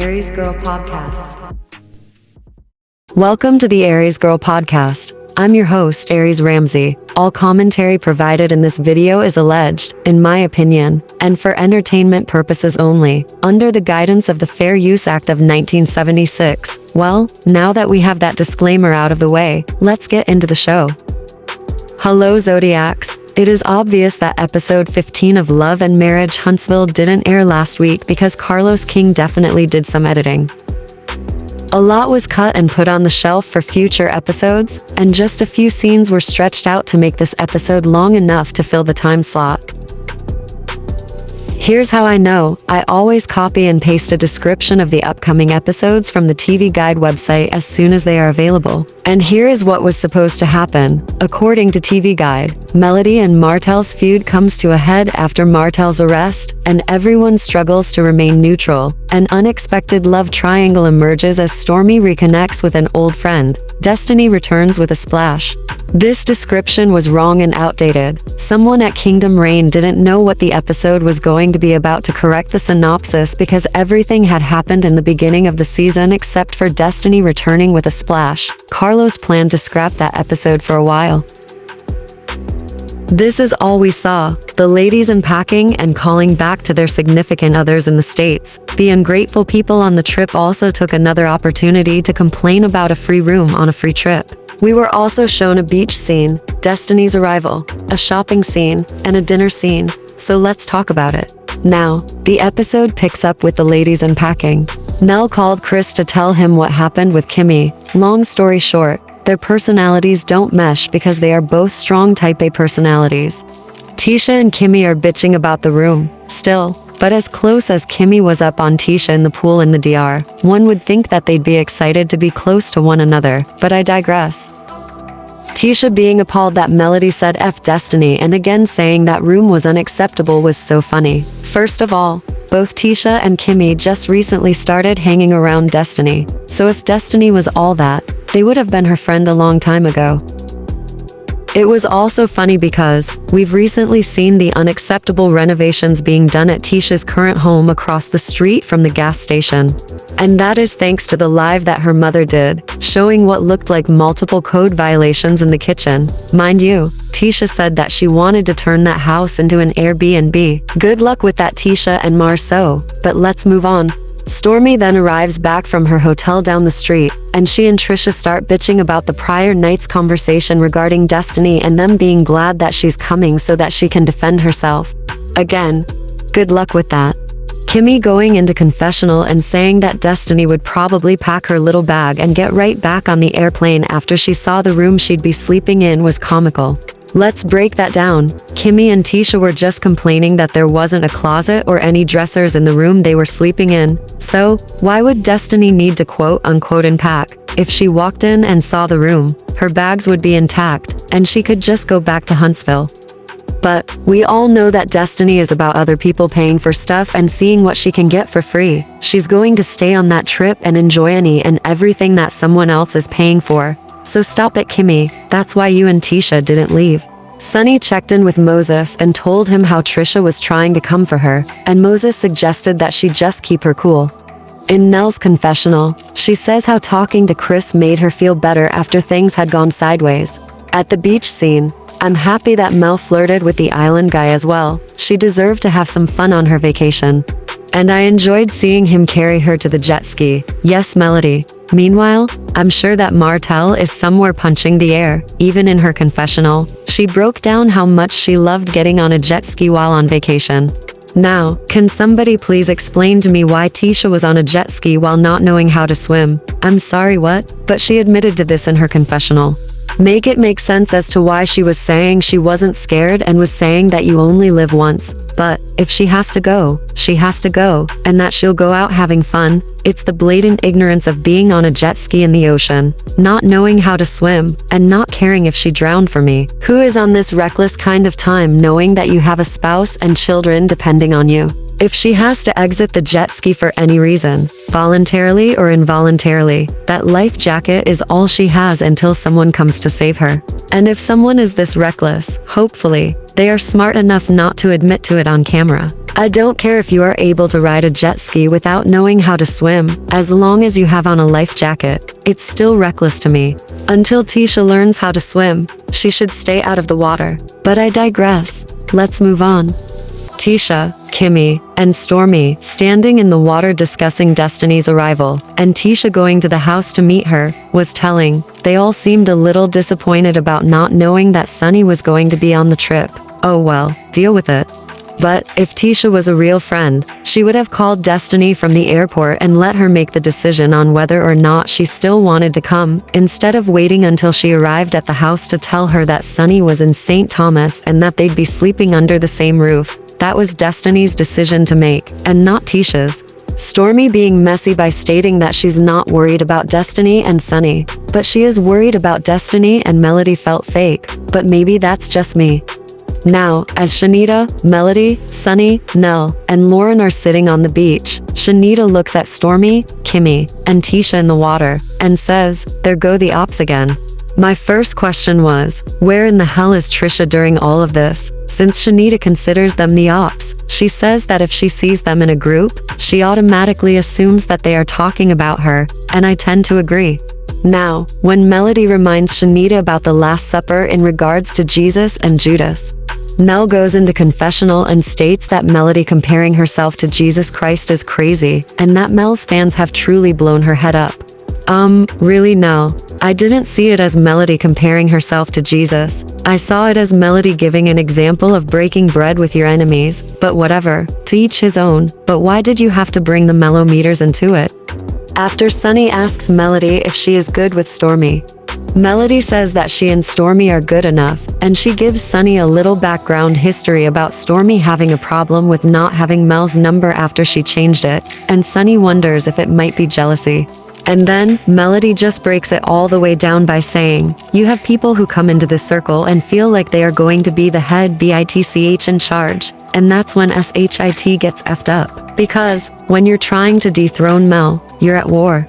Aries Girl Podcast. Welcome to the Aries Girl Podcast. I'm your host, Aries Ramsey. All commentary provided in this video is alleged, in my opinion, and for entertainment purposes only, under the guidance of the Fair Use Act of 1976. Well, now that we have that disclaimer out of the way, let's get into the show. Hello Zodiacs. It is obvious that episode 15 of Love and Marriage Huntsville didn't air last week because Carlos King definitely did some editing. A lot was cut and put on the shelf for future episodes, and just a few scenes were stretched out to make this episode long enough to fill the time slot. Here's how I know. I always copy and paste a description of the upcoming episodes from the TV Guide website as soon as they are available. And here is what was supposed to happen. According to TV Guide, Melody and Martel's feud comes to a head after Martel's arrest, and everyone struggles to remain neutral. An unexpected love triangle emerges as Stormy reconnects with an old friend. Destiny returns with a splash. This description was wrong and outdated. Someone at Kingdom Reign didn't know what the episode was going to be about to correct the synopsis because everything had happened in the beginning of the season except for Destiny returning with a splash. Carlos planned to scrap that episode for a while. This is all we saw, the ladies unpacking and calling back to their significant others in the States. The ungrateful people on the trip also took another opportunity to complain about a free room on a free trip. We were also shown a beach scene, Destiny's arrival, a shopping scene, and a dinner scene, so let's talk about it. Now, the episode picks up with the ladies unpacking. Mel called Chris to tell him what happened with Kimmy. Long story short, their personalities don't mesh because they are both strong type A personalities. Tisha and Kimmy are bitching about the room, still, but as close as Kimmy was up on Tisha in the pool in the DR, one would think that they'd be excited to be close to one another, but I digress. Tisha being appalled that Melody said F Destiny and again saying that room was unacceptable was so funny. First of all, both Tisha and Kimmy just recently started hanging around Destiny, so if Destiny was all that, they would have been her friend a long time ago. It was also funny because we've recently seen the unacceptable renovations being done at Tisha's current home across the street from the gas station. And that is thanks to the live that her mother did, showing what looked like multiple code violations in the kitchen. Mind you, Tisha said that she wanted to turn that house into an Airbnb. Good luck with that, Tisha and Marceau, but let's move on. Stormy then arrives back from her hotel down the street, and she and Trisha start bitching about the prior night's conversation regarding Destiny and them being glad that she's coming so that she can defend herself. Again, good luck with that. Kimmy going into confessional and saying that Destiny would probably pack her little bag and get right back on the airplane after she saw the room she'd be sleeping in was comical. Let's break that down. Kimmy and Tisha were just complaining that there wasn't a closet or any dressers in the room they were sleeping in, so why would Destiny need to quote-unquote unpack? If she walked in and saw the room, her bags would be intact, and she could just go back to Huntsville. But we all know that Destiny is about other people paying for stuff and seeing what she can get for free. She's going to stay on that trip and enjoy any and everything that someone else is paying for. So stop it, Kimmy. That's why you and Tisha didn't leave. Sunny checked in with Moses and told him how Trisha was trying to come for her, and Moses suggested that she just keep her cool. In Nell's confessional, she says how talking to Chris made her feel better after things had gone sideways. At the beach scene, I'm happy that Mel flirted with the island guy as well. She deserved to have some fun on her vacation. And I enjoyed seeing him carry her to the jet ski. Yes, Melody. Meanwhile, I'm sure that Martel is somewhere punching the air. Even in her confessional, she broke down how much she loved getting on a jet ski while on vacation. Now, can somebody please explain to me why Tisha was on a jet ski while not knowing how to swim? I'm sorry, what? But she admitted to this in her confessional. Make it make sense as to why she was saying she wasn't scared and was saying that you only live once. But if she has to go, she has to go, and that she'll go out having fun. It's the blatant ignorance of being on a jet ski in the ocean, not knowing how to swim, and not caring if she drowned for me. Who is on this reckless kind of time knowing that you have a spouse and children depending on you? If she has to exit the jet ski for any reason, voluntarily or involuntarily, that life jacket is all she has until someone comes to save her. And if someone is this reckless, hopefully, they are smart enough not to admit to it on camera. I don't care if you are able to ride a jet ski without knowing how to swim, as long as you have on a life jacket. It's still reckless to me. Until Tisha learns how to swim, she should stay out of the water. But I digress. Let's move on. Tisha, Kimmy, and Stormy standing in the water discussing Destiny's arrival, and Tisha going to the house to meet her, was telling. They all seemed a little disappointed about not knowing that Sunny was going to be on the trip. Oh well, deal with it. But if Tisha was a real friend, she would have called Destiny from the airport and let her make the decision on whether or not she still wanted to come, instead of waiting until she arrived at the house to tell her that Sunny was in St. Thomas and that they'd be sleeping under the same roof. That was Destiny's decision to make, and not Tisha's. Stormy being messy by stating that she's not worried about Destiny and Sunny, but she is worried about Destiny, and Melody felt fake, but maybe that's just me. Now, as Shanita, Melody, Sunny, Nell, and Lauren are sitting on the beach, Shanita looks at Stormy, Kimmy, and Tisha in the water, and says, "There go the ops again." My first question was, where in the hell is Trisha during all of this? Since Shanita considers them the ops, she says that if she sees them in a group, she automatically assumes that they are talking about her, and I tend to agree. Now, when Melody reminds Shanita about the Last Supper in regards to Jesus and Judas, Nell goes into confessional and states that Melody comparing herself to Jesus Christ is crazy, and that Mel's fans have truly blown her head up. Really no. I didn't see it as Melody comparing herself to Jesus. I saw it as Melody giving an example of breaking bread with your enemies, but whatever, to each his own. But why did you have to bring the mellow meters into it? After Sunny asks Melody if she is good with Stormy, Melody says that she and Stormy are good enough, and she gives Sunny a little background history about Stormy having a problem with not having Mel's number after she changed it, and Sunny wonders if it might be jealousy. And then, Melody just breaks it all the way down by saying, you have people who come into this circle and feel like they are going to be the head bitch in charge, and that's when shit gets effed up. Because, when you're trying to dethrone Mel, you're at war.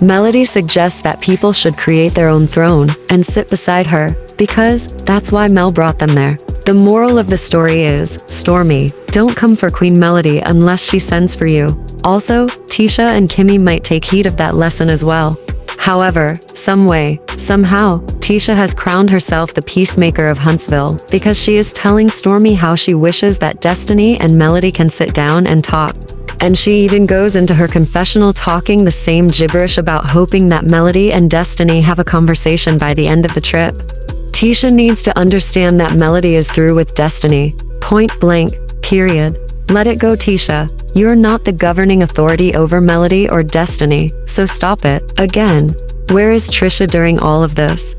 Melody suggests that people should create their own throne and sit beside her, because that's why Mel brought them there. The moral of the story is, Stormy, don't come for Queen Melody unless she sends for you. Also, Tisha and Kimmy might take heed of that lesson as well. However, somehow, Tisha has crowned herself the peacemaker of Huntsville because she is telling Stormy how she wishes that Destiny and Melody can sit down and talk. And she even goes into her confessional talking the same gibberish about hoping that Melody and Destiny have a conversation by the end of the trip. Tisha needs to understand that Melody is through with Destiny. Point blank, period. Let it go, Tisha. You're not the governing authority over Melody or Destiny, so stop it. Again, where is Trisha during all of this?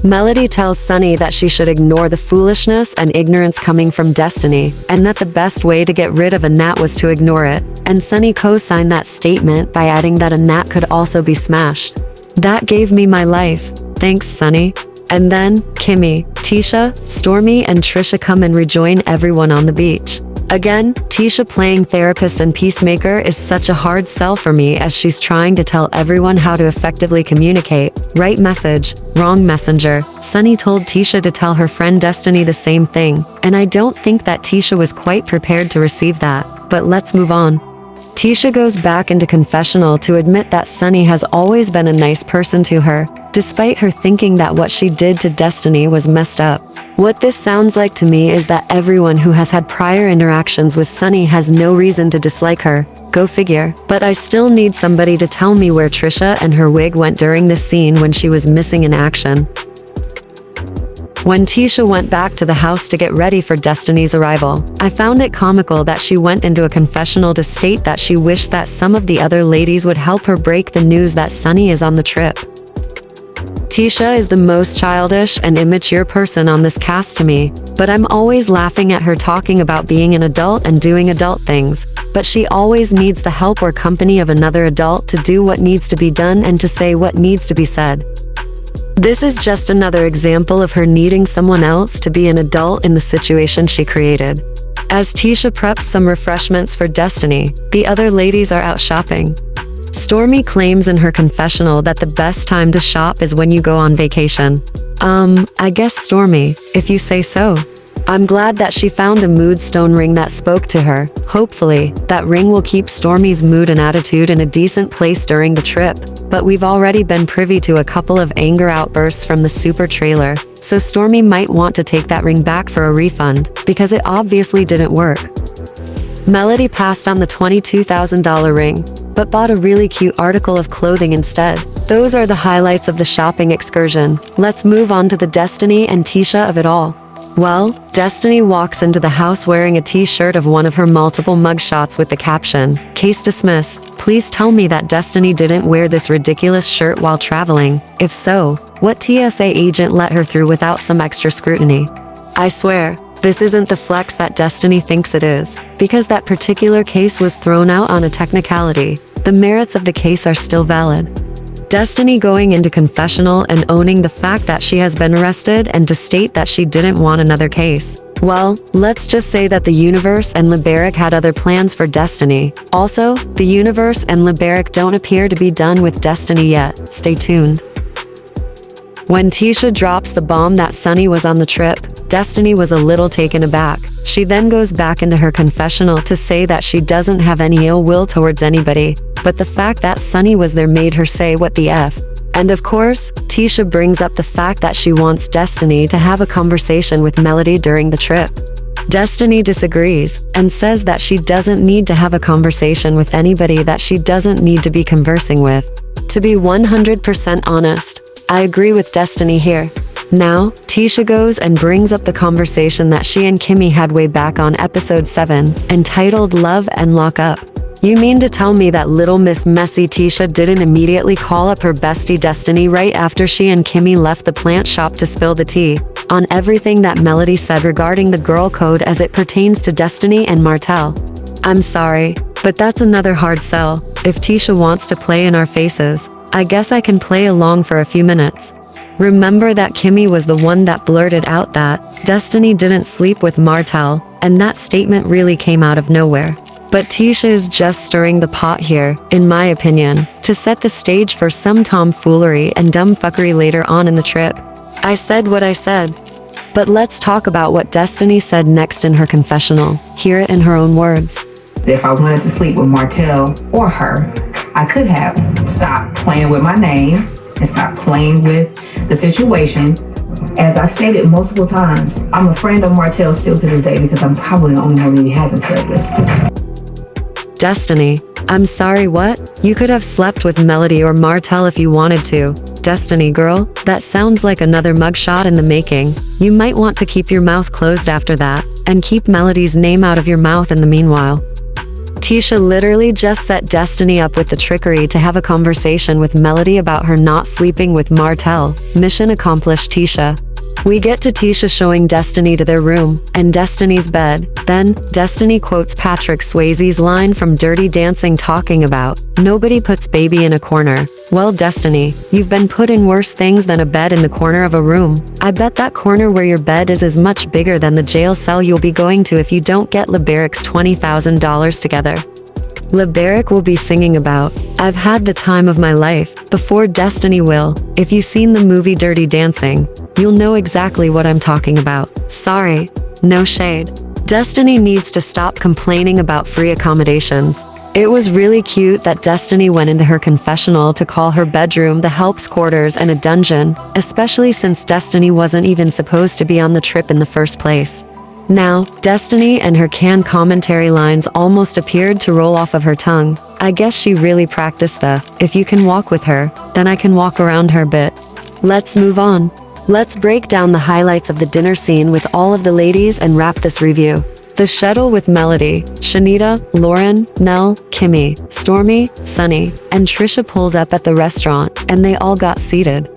Melody tells Sunny that she should ignore the foolishness and ignorance coming from Destiny, and that the best way to get rid of a gnat was to ignore it, and Sunny co-signed that statement by adding that a gnat could also be smashed. That gave me my life. Thanks, Sunny. And then, Kimmy, Tisha, Stormy, and Trisha come and rejoin everyone on the beach. Again, Tisha playing therapist and peacemaker is such a hard sell for me, as she's trying to tell everyone how to effectively communicate. Right message, wrong messenger. Sunny told Tisha to tell her friend Destiny the same thing, and I don't think that Tisha was quite prepared to receive that, but let's move on. Tisha goes back into confessional to admit that Sunny has always been a nice person to her, despite her thinking that what she did to Destiny was messed up. What this sounds like to me is that everyone who has had prior interactions with Sunny has no reason to dislike her. Go figure. But I still need somebody to tell me where Trisha and her wig went during this scene when she was missing in action. When Tisha went back to the house to get ready for Destiny's arrival, I found it comical that she went into a confessional to state that she wished that some of the other ladies would help her break the news that Sunny is on the trip. Tisha is the most childish and immature person on this cast to me, but I'm always laughing at her talking about being an adult and doing adult things, but she always needs the help or company of another adult to do what needs to be done and to say what needs to be said. This is just another example of her needing someone else to be an adult in the situation she created. As Tisha preps some refreshments for Destiny, the other ladies are out shopping. Stormy claims in her confessional that the best time to shop is when you go on vacation. I guess Stormy, if you say so. I'm glad that she found a mood stone ring that spoke to her. Hopefully, that ring will keep Stormy's mood and attitude in a decent place during the trip. But we've already been privy to a couple of anger outbursts from the super trailer, so Stormy might want to take that ring back for a refund, because it obviously didn't work. Melody passed on the $22,000 ring, but bought a really cute article of clothing instead. Those are the highlights of the shopping excursion. Let's move on to the Destiny and Tisha of it all. Well, Destiny walks into the house wearing a t-shirt of one of her multiple mugshots with the caption, "Case dismissed. Please tell me that Destiny didn't wear this ridiculous shirt while traveling. If so, what TSA agent let her through without some extra scrutiny?" I swear, this isn't the flex that Destiny thinks it is, because that particular case was thrown out on a technicality. The merits of the case are still valid. Destiny going into confessional and owning the fact that she has been arrested and to state that she didn't want another case. Well, let's just say that the universe and Liberic had other plans for Destiny. Also, the universe and Liberic don't appear to be done with Destiny yet. Stay tuned. When Tisha drops the bomb that Sunny was on the trip, Destiny was a little taken aback. She then goes back into her confessional to say that she doesn't have any ill will towards anybody, but the fact that Sunny was there made her say what the F. And of course, Tisha brings up the fact that she wants Destiny to have a conversation with Melody during the trip. Destiny disagrees, and says that she doesn't need to have a conversation with anybody that she doesn't need to be conversing with. To be 100% honest, I agree with Destiny here. Now, Tisha goes and brings up the conversation that she and Kimmy had way back on episode 7, entitled Love and Lock Up. You mean to tell me that little Miss Messy Tisha didn't immediately call up her bestie Destiny right after she and Kimmy left the plant shop to spill the tea on everything that Melody said regarding the girl code as it pertains to Destiny and Martell? I'm sorry, but that's another hard sell. If Tisha wants to play in our faces, I guess I can play along for a few minutes. Remember that Kimmy was the one that blurted out that Destiny didn't sleep with Martell, and that statement really came out of nowhere. But Tisha is just stirring the pot here, in my opinion, to set the stage for some tomfoolery and dumbfuckery later on in the trip. I said what I said. But let's talk about what Destiny said next in her confessional. Hear it in her own words. If I wanted to sleep with Martell or her, I could have stopped playing with my name and stopped playing with the situation. As I've stated multiple times, I'm a friend of Martell still to this day because I'm probably the only one he hasn't slept with. Destiny, I'm sorry, what? You could have slept with Melody or Martell if you wanted to. Destiny girl, that sounds like another mugshot in the making. You might want to keep your mouth closed after that, and keep Melody's name out of your mouth in the meanwhile. Tisha literally just set Destiny up with the trickery to have a conversation with Melody about her not sleeping with Martell. Mission accomplished, Tisha. We get to Tisha showing Destiny to their room, and Destiny's bed. Then, Destiny quotes Patrick Swayze's line from Dirty Dancing talking about, "Nobody puts baby in a corner." Well, Destiny, you've been put in worse things than a bed in the corner of a room. I bet that corner where your bed is much bigger than the jail cell you'll be going to if you don't get Liberic's $20,000 together. Liberic will be singing about, "I've had the time of my life," before Destiny will. If you've seen the movie Dirty Dancing, you'll know exactly what I'm talking about. Sorry, no shade. Destiny needs to stop complaining about free accommodations. It was really cute that Destiny went into her confessional to call her bedroom the helps quarters and a dungeon, especially since Destiny wasn't even supposed to be on the trip in the first place. Now, Destiny and her canned commentary lines almost appeared to roll off of her tongue. I guess she really practiced the, "If you can walk with her, then I can walk around her" bit. Let's move on. Let's break down the highlights of the dinner scene with all of the ladies and wrap this review. The shuttle with Melody, Shanita, Lauren, Nell, Kimmy, Stormy, Sunny, and Trisha pulled up at the restaurant, and they all got seated.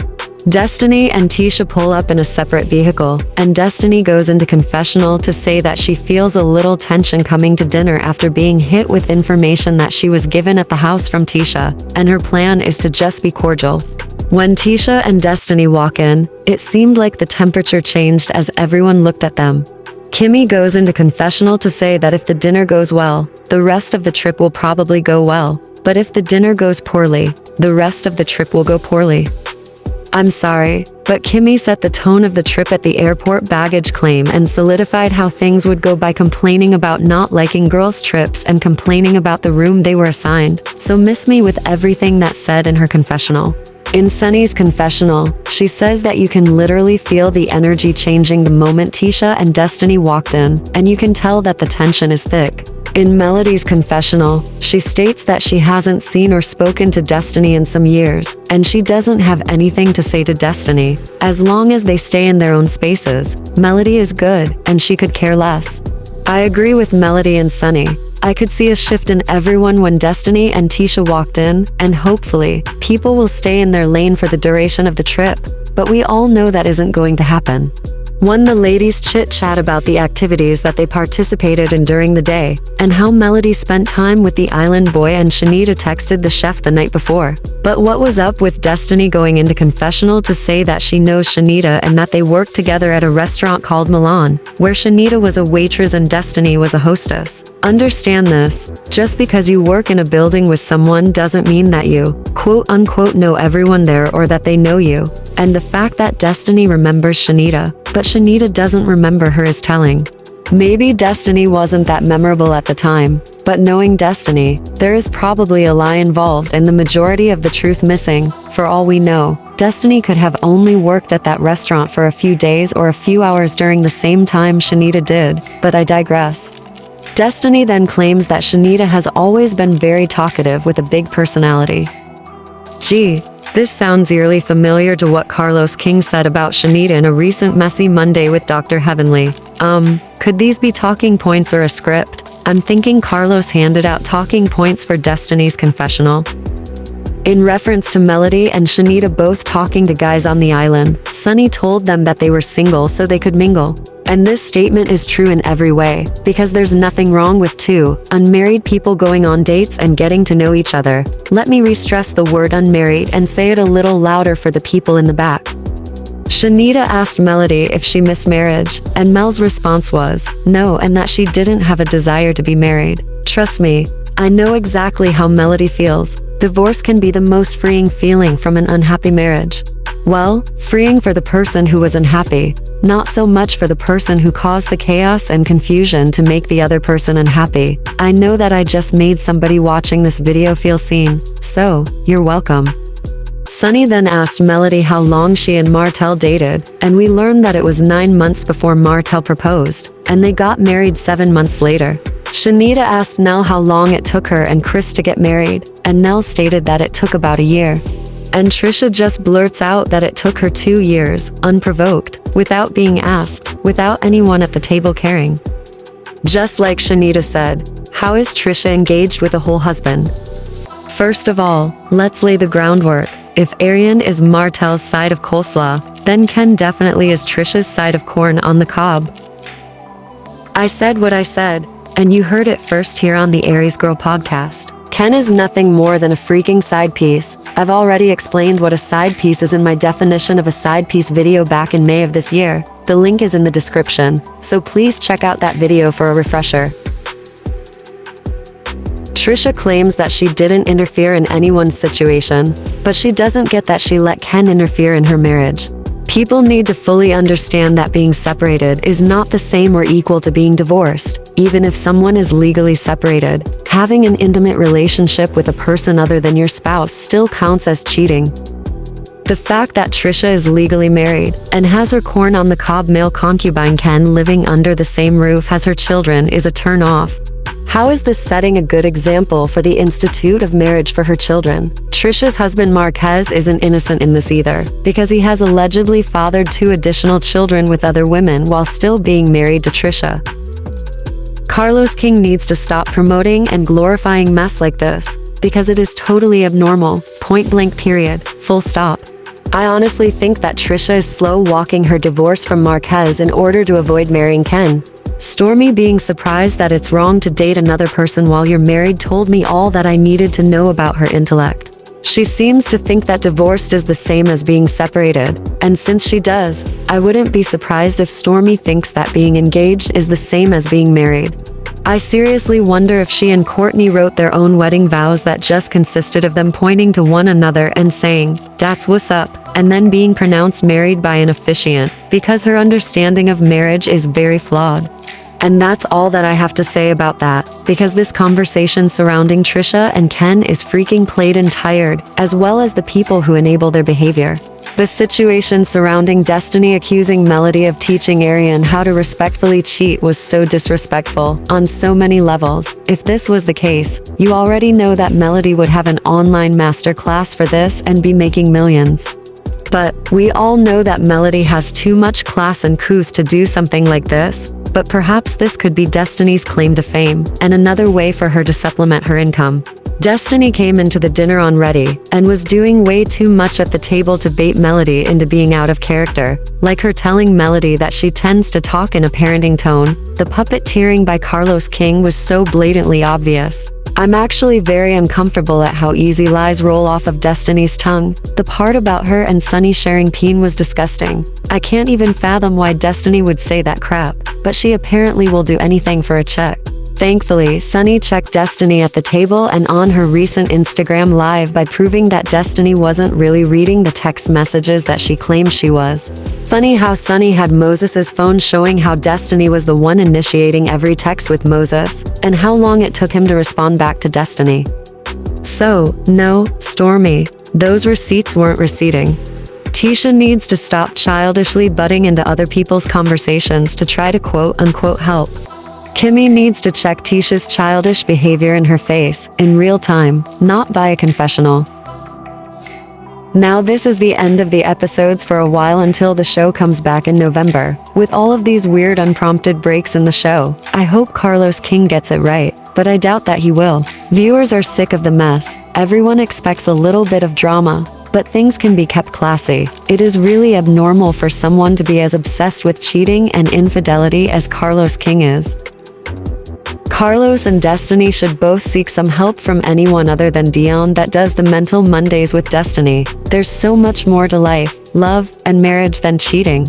Destiny and Tisha pull up in a separate vehicle, and Destiny goes into confessional to say that she feels a little tension coming to dinner after being hit with information that she was given at the house from Tisha, and her plan is to just be cordial. When Tisha and Destiny walk in, it seemed like the temperature changed as everyone looked at them. Kimmy goes into confessional to say that if the dinner goes well, the rest of the trip will probably go well, but if the dinner goes poorly, the rest of the trip will go poorly. I'm sorry, but Kimmy set the tone of the trip at the airport baggage claim and solidified how things would go by complaining about not liking girls' trips and complaining about the room they were assigned. So miss me with everything that's said in her confessional. In Sunny's confessional, she says that you can literally feel the energy changing the moment Tisha and Destiny walked in, and you can tell that the tension is thick. In Melody's confessional, she states that she hasn't seen or spoken to Destiny in some years, and she doesn't have anything to say to Destiny. As long as they stay in their own spaces, Melody is good, and she could care less. I agree with Melody and Sunny. I could see a shift in everyone when Destiny and Tisha walked in, and hopefully, people will stay in their lane for the duration of the trip, but we all know that isn't going to happen. When the ladies chit-chat about the activities that they participated in during the day, and how Melody spent time with the island boy and Shanita texted the chef the night before. But what was up with Destiny going into confessional to say that she knows Shanita and that they worked together at a restaurant called Milan, where Shanita was a waitress and Destiny was a hostess? Understand this, just because you work in a building with someone doesn't mean that you, quote-unquote, know everyone there or that they know you. And the fact that Destiny remembers Shanita, but Shanita doesn't remember her is telling. Maybe Destiny wasn't that memorable at the time, but knowing Destiny, there is probably a lie involved and the majority of the truth missing. For all we know, Destiny could have only worked at that restaurant for a few days or a few hours during the same time Shanita did, but I digress. Destiny then claims that Shanita has always been very talkative with a big personality. Gee, this sounds eerily familiar to what Carlos King said about Shanita in a recent Messy Monday with Dr. Heavenly. Could these be talking points or a script? I'm thinking Carlos handed out talking points for Destiny's confessional. In reference to Melody and Shanita both talking to guys on the island, Sunny told them that they were single so they could mingle. And this statement is true in every way, because there's nothing wrong with two unmarried people going on dates and getting to know each other. Let me re-stress the word unmarried and say it a little louder for the people in the back. Shanita asked Melody if she missed marriage, and Mel's response was no, and that she didn't have a desire to be married. Trust me, I know exactly how Melody feels. Divorce can be the most freeing feeling from an unhappy marriage. Well, freeing for the person who was unhappy, not so much for the person who caused the chaos and confusion to make the other person unhappy. I know that I just made somebody watching this video feel seen, so, you're welcome. Sunny then asked Melody how long she and Martel dated, and we learned that it was 9 months before Martel proposed, and they got married 7 months later. Shanita asked Nell how long it took her and Chris to get married, and Nell stated that it took about a year. And Tisha just blurts out that it took her 2 years, unprovoked, without being asked, without anyone at the table caring. Just like Shanita said, how is Tisha engaged with a whole husband? First of all, let's lay the groundwork. If Arian is Martel's side of coleslaw, then Ken definitely is Tisha's side of corn on the cob. I said what I said, and you heard it first here on the Aries Girl podcast. Ken is nothing more than a freaking side piece. I've already explained what a side piece is in my definition of a side piece video back in May of this year. The link is in the description, so please check out that video for a refresher. Tisha claims that she didn't interfere in anyone's situation, but she doesn't get that she let Ken interfere in her marriage. People need to fully understand that being separated is not the same or equal to being divorced. Even if someone is legally separated, having an intimate relationship with a person other than your spouse still counts as cheating. The fact that Tisha is legally married and has her corn on the cob male concubine Ken living under the same roof as her children is a turn off. How is this setting a good example for the Institute of Marriage for her children? Tisha's husband Marquez isn't innocent in this either, because he has allegedly fathered 2 additional children with other women while still being married to Tisha. Carlos King needs to stop promoting and glorifying mess like this, because it is totally abnormal, point blank period, full stop. I honestly think that Tisha is slow walking her divorce from Marquez in order to avoid marrying Ken. Stormy being surprised that it's wrong to date another person while you're married told me all that I needed to know about her intellect. She seems to think that divorced is the same as being separated, and since she does, I wouldn't be surprised if Stormy thinks that being engaged is the same as being married. I seriously wonder if she and Courtney wrote their own wedding vows that just consisted of them pointing to one another and saying, "That's what's up," and then being pronounced married by an officiant, because her understanding of marriage is very flawed. And that's all that I have to say about that, because this conversation surrounding Tisha and Ken is freaking played and tired, as well as the people who enable their behavior. The situation surrounding Destiny accusing Melody of teaching Arian how to respectfully cheat was so disrespectful, on so many levels. If this was the case, you already know that Melody would have an online masterclass for this and be making millions. But we all know that Melody has too much class and couth to do something like this. But perhaps this could be Destiny's claim to fame, and another way for her to supplement her income. Destiny came into the dinner on ready, and was doing way too much at the table to bait Melody into being out of character, like her telling Melody that she tends to talk in a parenting tone. The puppeteering by Carlos King was so blatantly obvious. I'm actually very uncomfortable at how easy lies roll off of Destiny's tongue. The part about her and Sunny sharing peen was disgusting. I can't even fathom why Destiny would say that crap, but she apparently will do anything for a check. Thankfully, Sunny checked Destiny at the table and on her recent Instagram live by proving that Destiny wasn't really reading the text messages that she claimed she was. Funny how Sunny had Moses's phone showing how Destiny was the one initiating every text with Moses, and how long it took him to respond back to Destiny. So, no, Stormy, those receipts weren't receipting. Tisha needs to stop childishly butting into other people's conversations to try to quote-unquote help. Kimmy needs to check Tisha's childish behavior in her face, in real time, not via confessional. Now this is the end of the episodes for a while until the show comes back in November. With all of these weird unprompted breaks in the show, I hope Carlos King gets it right, but I doubt that he will. Viewers are sick of the mess. Everyone expects a little bit of drama, but things can be kept classy. It is really abnormal for someone to be as obsessed with cheating and infidelity as Carlos King is. Carlos and Destiny should both seek some help from anyone other than Dion that does the mental Mondays with Destiny. There's so much more to life, love, and marriage than cheating.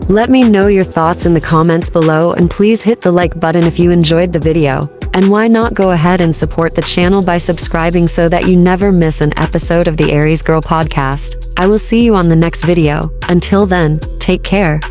Let me know your thoughts in the comments below, and please hit the like button if you enjoyed the video. And why not go ahead and support the channel by subscribing so that you never miss an episode of the Aries Girl podcast. I will see you on the next video. Until then, take care.